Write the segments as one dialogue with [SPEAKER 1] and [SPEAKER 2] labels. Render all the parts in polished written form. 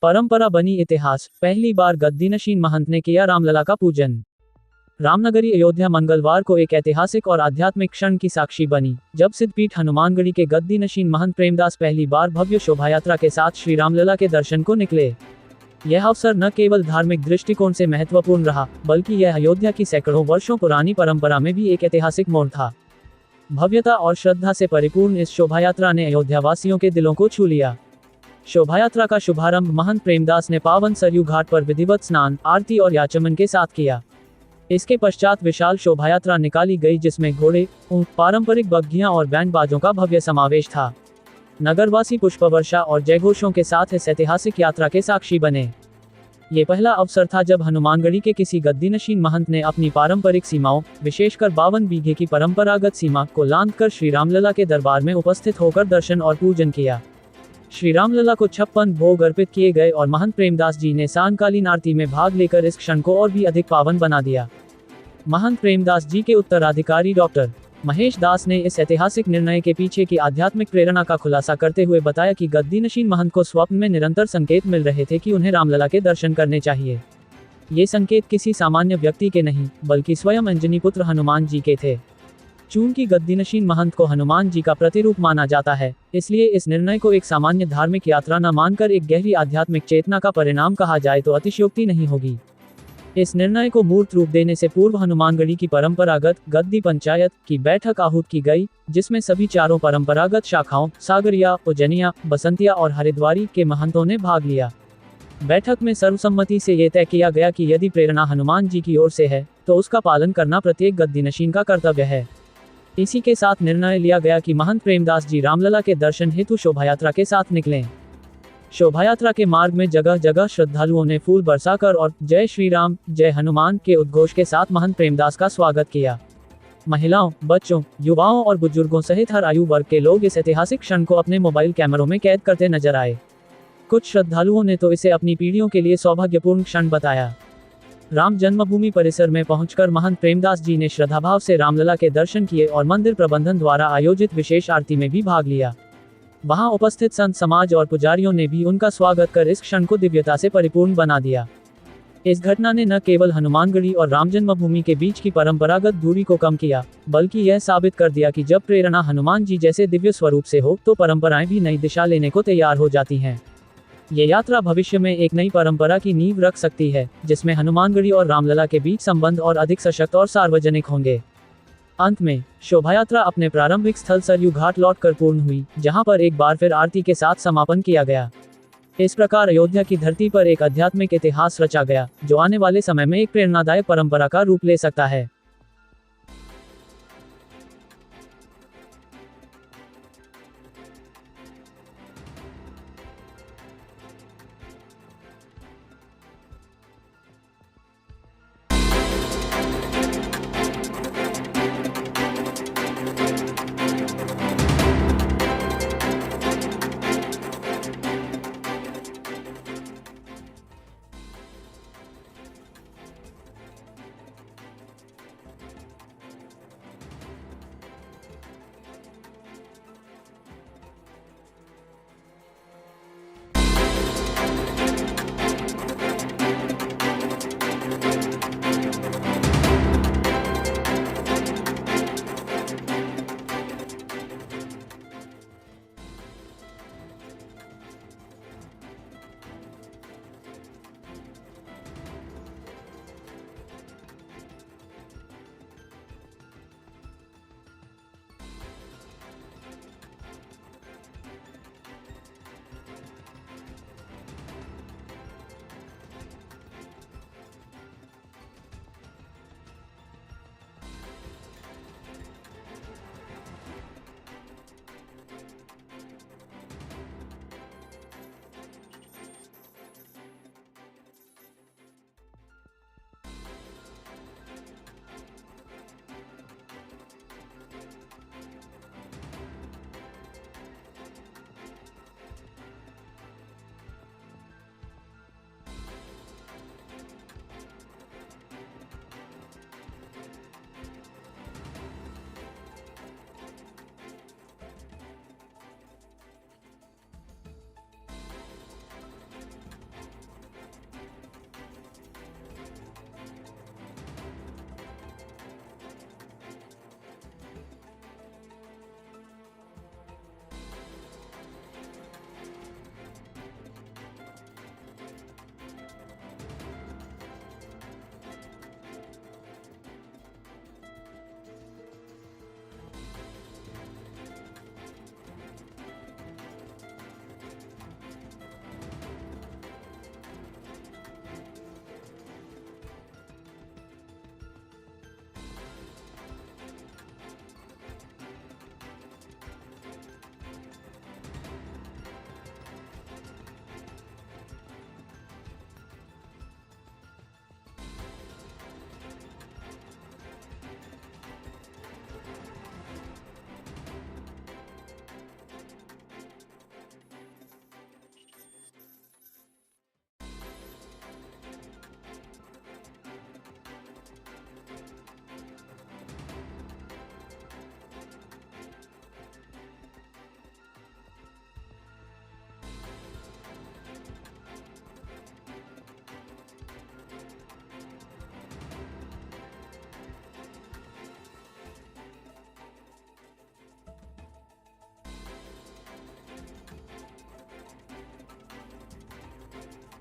[SPEAKER 1] परंपरा बनी इतिहास, पहली बार गद्दीनशीन महंत ने किया रामलला का पूजन। रामनगरी अयोध्या मंगलवार को एक ऐतिहासिक और आध्यात्मिक क्षण की साक्षी बनी, जब सिद्धपीठ हनुमानगढ़ी के गद्दीनशीन महंत प्रेमदास पहली बार भव्य शोभायात्रा के साथ श्री रामलला के दर्शन को निकले। यह अवसर न केवल धार्मिक दृष्टिकोण से महत्वपूर्ण रहा, बल्कि यह अयोध्या की सैकड़ों वर्षों पुरानी परंपरा में भी एक ऐतिहासिक मोड़ था। भव्यता और श्रद्धा से परिपूर्ण इस शोभायात्रा ने अयोध्यावासियों के दिलों को छू लिया। शोभायात्रा का शुभारंभ महंत प्रेमदास ने पावन सरयू घाट पर विधिवत स्नान, आरती और याचमन के साथ किया। इसके पश्चात विशाल शोभायात्रा निकाली गई, जिसमें घोड़े, ऊंट, पारंपरिक बग्घियां और बैंड बाजों का भव्य समावेश था। नगरवासी पुष्पवर्षा और जयघोषों के साथ इस ऐतिहासिक यात्रा के साक्षी बने। ये पहला अवसर था जब हनुमानगढ़ी के किसी गद्दीनशीन महंत ने अपनी पारंपरिक सीमाओं, विशेषकर 52 बीघे की परंपरागत सीमा को लांघकर श्री रामलला के दरबार में उपस्थित होकर दर्शन और पूजन किया। श्री रामलला को 56 भोग अर्पित किए गए और महंत प्रेमदास जी ने सांकालीन आरती में भाग लेकर इस क्षण को और भी अधिक पावन बना दिया। महंत प्रेमदास जी के उत्तराधिकारी डॉक्टर महेश दास ने इस ऐतिहासिक निर्णय के पीछे की आध्यात्मिक प्रेरणा का खुलासा करते हुए बताया कि गद्दीनशीन महंत को स्वप्न में निरंतर संकेत मिल रहे थे कि उन्हें रामलला के दर्शन करने चाहिए। ये संकेत किसी सामान्य व्यक्ति के नहीं, बल्कि स्वयं अंजनी पुत्र हनुमान जी के थे। चूंकि गद्दीनशीन महंत को हनुमान जी का प्रतिरूप माना जाता है, इसलिए इस निर्णय को एक सामान्य धार्मिक यात्रा न मानकर एक गहरी आध्यात्मिक चेतना का परिणाम कहा जाए तो अतिशयोक्ति नहीं होगी। इस निर्णय को मूर्त रूप देने से पूर्व हनुमानगढ़ी की परंपरागत गद्दी पंचायत की बैठक आहूत की गई, जिसमें सभी चारों परंपरागत शाखाओं सागरिया, उज्जैनिया, बसंतिया और हरिद्वारी के महंतों ने भाग लिया। बैठक में सर्वसम्मति से ये तय किया गया कि यदि प्रेरणा हनुमान जी की ओर से है, तो उसका पालन करना प्रत्येक गद्दीनशीन का कर्तव्य है। इसी के साथ निर्णय लिया गया कि महंत प्रेमदास जी रामलला के दर्शन हेतु शोभायात्रा के साथ निकलें। शोभायात्रा के मार्ग में जगह जगह श्रद्धालुओं ने फूल बरसाकर और जय श्री राम, जय हनुमान के उद्घोष के साथ महंत प्रेमदास का स्वागत किया। महिलाओं, बच्चों, युवाओं और बुजुर्गों सहित हर आयु वर्ग के लोग इस ऐतिहासिक क्षण को अपने मोबाइल कैमरों में कैद करते नजर आए। कुछ श्रद्धालुओं ने तो इसे अपनी पीढ़ियों के लिए सौभाग्यपूर्ण क्षण बताया। राम जन्मभूमि परिसर में पहुंचकर महंत प्रेमदास जी ने श्रद्धाभाव से रामलला के दर्शन किए और मंदिर प्रबंधन द्वारा आयोजित विशेष आरती में भी भाग लिया। वहां उपस्थित संत समाज और पुजारियों ने भी उनका स्वागत कर इस क्षण को दिव्यता से परिपूर्ण बना दिया। इस घटना ने न केवल हनुमानगढ़ी और राम जन्मभूमि के बीच की परंपरागत दूरी को कम किया, बल्कि यह साबित कर दिया कि जब प्रेरणा हनुमान जी जैसे दिव्य स्वरूप से हो, तो परंपराएं भी नई दिशा लेने को तैयार हो जाती हैं। ये यात्रा भविष्य में एक नई परंपरा की नींव रख सकती है, जिसमें हनुमानगढ़ी और रामलला के बीच संबंध और अधिक सशक्त और सार्वजनिक होंगे। अंत में शोभायात्रा अपने प्रारंभिक स्थल सरयू घाट लौटकर पूर्ण हुई, जहां पर एक बार फिर आरती के साथ समापन किया गया। इस प्रकार अयोध्या की धरती पर एक आध्यात्मिक इतिहास रचा गया, जो आने वाले समय में एक प्रेरणादायक परंपरा का रूप ले सकता है।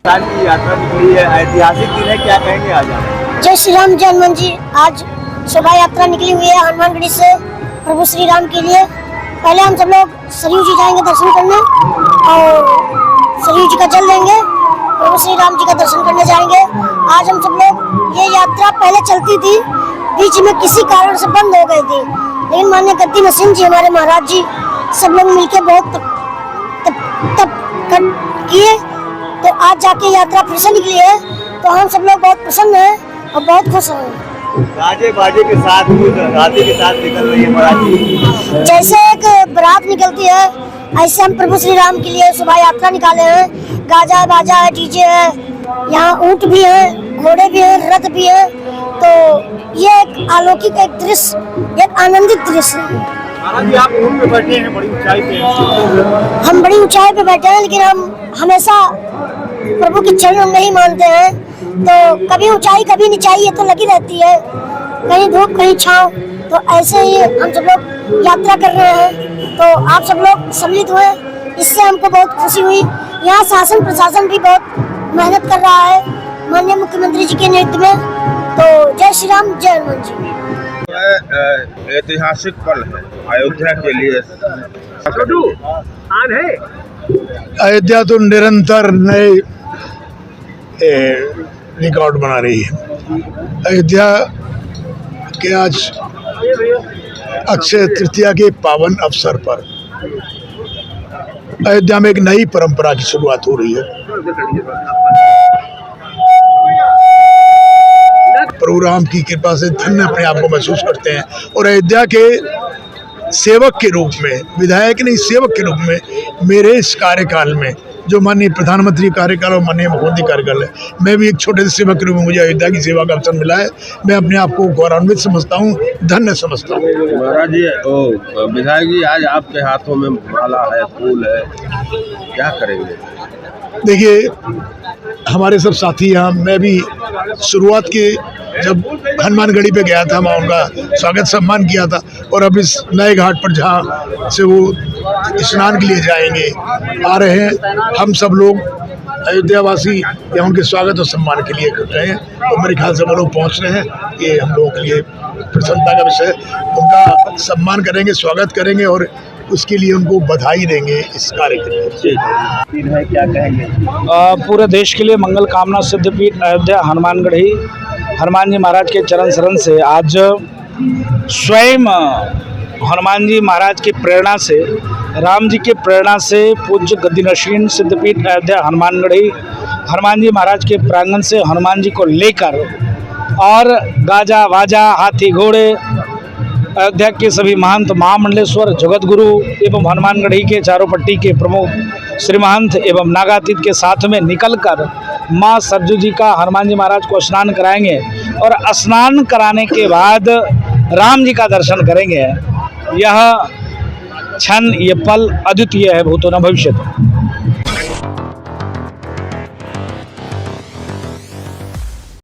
[SPEAKER 2] राम की यात्रा निकली है, ऐतिहासिक दिन है, क्या कहेंगे आज आप?
[SPEAKER 3] जय श्री राम जय हनुमान जी। आज शोभा यात्रा निकली हुई है हनुमानगढ़ी से प्रभु श्री राम के लिए। पहले हम सब लोग सरयू जी जाएंगे दर्शन करने और सरयू जी का जल लेंगे, प्रभु श्री राम जी का दर्शन करने जाएंगे। आज हम सब लोग, ये यात्रा पहले चलती थी, बीच में किसी कारण से बंद हो गई थी, लेकिन माननीय गद्दी नसीन जी हमारे महाराज जी सब लोग मिलके बहुत तप किए, तो आज जाके यात्रा फिर से निकली है। तो हम सब लोग बहुत प्रसन्न हैं और बहुत खुश हैं।
[SPEAKER 2] राजे बाजे के साथ राधे के साथ निकल रही है महाराज जी।
[SPEAKER 3] जैसे एक बारात निकलती है, ऐसे हम प्रभु श्री राम के लिए शोभा यात्रा निकाले हैं। गाजा बाजा है, डीजे है, यहाँ ऊंट भी है, घोड़े भी है, रथ भी है। तो ये एक अलौकिक एक दृश्य, एक आनंदित दृश्य है।
[SPEAKER 2] महाराज जी, आप ऊंट पे बैठे हैं, बड़ी ऊंचाई पे।
[SPEAKER 3] हम बड़ी ऊंचाई पे बैठे हैं, लेकिन हम हमेशा प्रभु के चरणों में ही मानते हैं। तो कभी ऊंचाई कभी निचाई, ये तो लगी रहती है, कहीं धूप कहीं छांव। तो ऐसे ही हम सब लोग यात्रा कर रहे हैं, तो आप सब लोग सम्मिलित हुए, इससे हमको बहुत खुशी हुई। यहाँ शासन प्रशासन भी बहुत मेहनत कर रहा है माननीय मुख्यमंत्री जी के नेतृत्व में। तो जय श्री राम जय हनुमान जी।
[SPEAKER 4] ऐतिहासिक पल है अयोध्या के लिए।
[SPEAKER 5] अयोध्या तो निरंतर नए रिकॉर्ड बना रही है। अयोध्या के आज अक्षय तृतीया के पावन अवसर पर अयोध्या में एक नई परंपरा की शुरुआत हो रही है। प्रभु राम की कृपा से धन्य अपने आप को महसूस करते हैं और अयोध्या के सेवक के रूप में, विधायक नहीं सेवक के रूप में, मेरे इस कार्यकाल में जो माननीय प्रधानमंत्री कार्यकाल और माननीय मुख्यमंत्री कार्यकाल है, मैं भी एक छोटे से सेवक के रूप में मुझे अयोध्या की सेवा का अवसर मिला है। मैं अपने आप को गौरवान्वित समझता हूँ, धन्य समझता हूँ।
[SPEAKER 4] महाराज जी, विधायक जी, आज आपके हाथों में माला है, फूल है, क्या करेंगे?
[SPEAKER 5] देखिए, हमारे सब साथी यहाँ, मैं भी शुरुआत के जब हनुमानगढ़ी पे गया था, मैं उनका स्वागत सम्मान किया था, और अब इस नए घाट पर जहाँ से वो स्नान के लिए जाएंगे आ रहे हैं, हम सब लोग अयोध्यावासी या उनके स्वागत और सम्मान के लिए कर रहे हैं। और मेरे ख्याल से वो लोग पहुँच रहे हैं, ये हम लोगों के लिए प्रसन्नता का विषय है। उनका सम्मान करेंगे, स्वागत करेंगे और उसके लिए उनको बधाई देंगे इस कार्य के लिए।
[SPEAKER 2] क्या कहेंगे?
[SPEAKER 6] पूरे देश के लिए मंगल कामना सिद्धपीठ अयोध्या हनुमानगढ़ी हनुमान जी महाराज के चरण शरण से आज स्वयं हनुमान जी महाराज की प्रेरणा से, राम जी की प्रेरणा से पूज्य गद्दी नशीन सिद्धपीठ अयोध्या हनुमानगढ़ी हनुमान जी महाराज के प्रांगण से हनुमान जी को लेकर और गाजा वाजा हाथी घोड़े अयोध्या के सभी महंत महामंडलेश्वर जगत गुरु एवं हनुमानगढ़ी के चारों पट्टी के प्रमुख श्री महंत एवं नागातीत के साथ में निकलकर माँ सरजू जी का हनुमान जी महाराज को स्नान कराएंगे और स्नान कराने के बाद राम जी का दर्शन करेंगे। यह क्षण, ये पल अद्वितीय है, भूतो न भविष्यति।